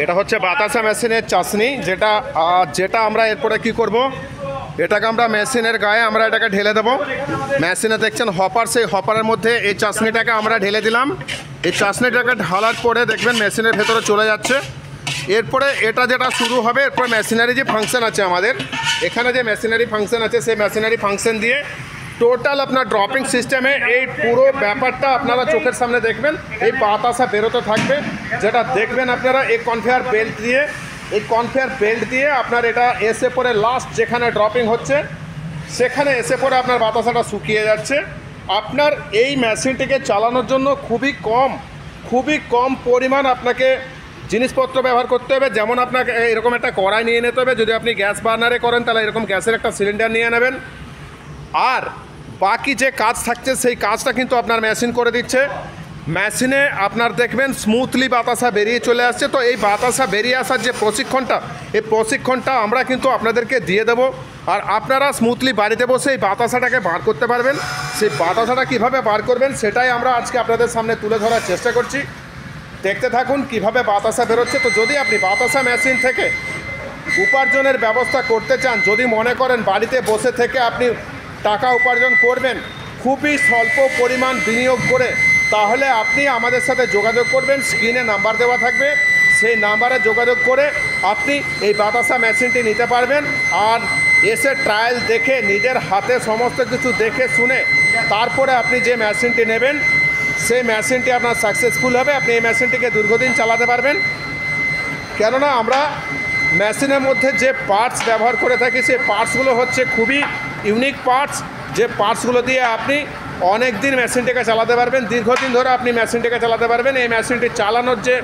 এটা হচ্ছে বাতাসা মেশিনের চাশনি, যেটা আমরা এরপরে কি করব, এটাকে আমরা মেশিনের গায়ে আমরা এটাকে ঢেলে দেবো। মেশিনে দেখছেন হপার, সেই হপারের মধ্যে এই চাশনিটাকে আমরা ঢেলে দিলাম। এই চাশনিটাকে ঢালার পরে দেখবেন মেশিনের ভেতরে চলে যাচ্ছে। এরপরে এটা যেটা শুরু হবে, এরপরে মেশিনারি যে ফাংশন আছে আমাদের এখানে, যে মেশিনারি ফাংশন আছে সেই মেশিনারি ফাংশন দিয়ে টোটাল আপনার ড্রপিং সিস্টেমে এই পুরো ব্যাপারটা আপনারা চোখের সামনে দেখবেন। এই বাতাসা বেরোতে থাকবে, যেটা দেখবেন আপনারা এই কনভেয়ার বেল্ট দিয়ে আপনার এটা এসে পরে লাস্ট যেখানে ড্রপিং হচ্ছে সেখানে এসে পরে আপনার বাতাসাটা শুকিয়ে যাচ্ছে। আপনার এই মেশিনটিকে চালানোর জন্য খুবই কম পরিমাণ আপনাকে জিনিসপত্র ব্যবহার করতে হবে। যেমন আপনাকে এরকম একটা কড়াই নিয়ে নিতে হবে, যদি আপনি গ্যাস বার্নারে করেন তাহলে এরকম গ্যাসের একটা সিলিন্ডার নিয়ে নেবেন। আর বাকি যে কাজ থাকছে সেই কাজটা কিন্তু আপনার মেশিন করে দিচ্ছে। মেশিনে আপনার দেখবেন স্মুথলি বাতাসা বেরিয়ে চলে আসছে। তো এই বাতাসা বেরিয়ে আসার যে প্রশিক্ষণটা আমরা কিন্তু আপনাদেরকে দিয়ে দেবো, আর আপনারা স্মুথলি বাড়িতে বসে এই বাতাসাটাকে বার করতে পারবেন। সেই বাতাসাটা কীভাবে বার করবেন সেটাই আমরা আজকে আপনাদের সামনে তুলে ধরার চেষ্টা করছি। দেখতে থাকুন কিভাবে বাতাসা বেরোচ্ছে। তো যদি আপনি বাতাসা মেশিন থেকে উপার্জনের ব্যবস্থা করতে চান, যদি মনে করেন বাড়িতে বসে থেকে আপনি টাকা উপার্জন করবেন খুবই স্বল্প পরিমাণ বিনিয়োগ করে, তাহলে আপনি আমাদের সাথে যোগাযোগ করবেন। স্ক্রিনে নাম্বার দেওয়া থাকবে, সেই নাম্বারে যোগাযোগ করে আপনি এই বাতাসা মেশিনটি নিতে পারবেন। আর এসে ট্রায়াল দেখে নিজের হাতে সমস্ত কিছু দেখে শুনে তারপরে আপনি যে মেশিনটি নেবেন সেই মেশিনটি আপনার সাকসেসফুল হবে। আপনি এই মেশিনটিকে দীর্ঘদিন চালাতে পারবেন। কেননা আমরা মেশিনের মধ্যে যে পার্টস ব্যবহার করে থাকি সেই পার্টসগুলো হচ্ছে খুবই ইউনিক পার্টস, যে পার্টসগুলো দিয়ে আপনি অনেক দিন মেশিনটিকে চালাতে পারবেন, দীর্ঘদিন ধরে আপনি মেশিনটিকে চালাতে পারবেন। এই মেশিনটি চালানোর যে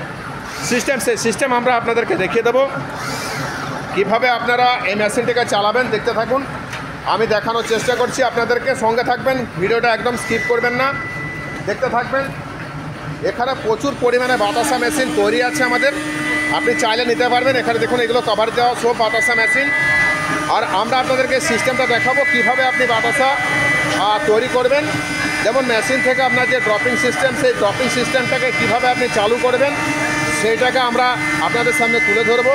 সিস্টেম, সেই সিস্টেম আমরা আপনাদেরকে দেখিয়ে দেবো কীভাবে আপনারা এই মেশিনটিকে চালাবেন। দেখতে থাকুন, আমি দেখানোর চেষ্টা করছি আপনাদেরকে, সঙ্গে থাকবেন, ভিডিওটা একদম স্কিপ করবেন না, দেখতে থাকবেন। এখানে প্রচুর পরিমাণে বাতাসা মেশিন তৈরি আছে আমাদের, আপনি চাইলে নিতে পারবেন। এখানে দেখুন এগুলো কভার দেওয়া সব বাতাসা মেশিন। আর আমরা আপনাদেরকে সিস্টেমটা দেখাবো কীভাবে আপনি বাতাসা তৈরি করবেন। যেমন মেশিন থেকে আপনার যে ড্রপিং সিস্টেম, সেই ড্রপিং সিস্টেমটাকে কীভাবে আপনি চালু করবেন সেইটাকে আমরা আপনাদের সামনে তুলে ধরবো।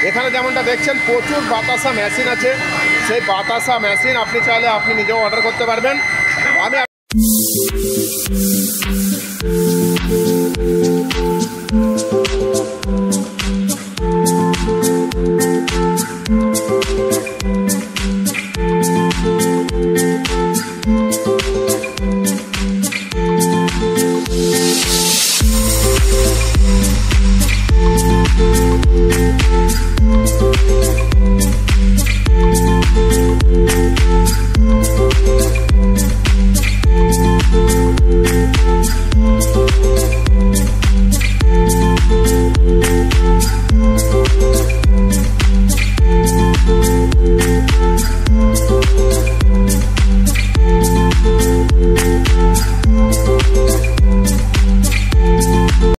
এখানে যেমনটা দেখছেন প্রচুর বাতাসা মেশিন আছে, সেই বাতাসা মেশিন আপনি চাইলে আপনি নিজেও অর্ডার করতে পারবেন। আমি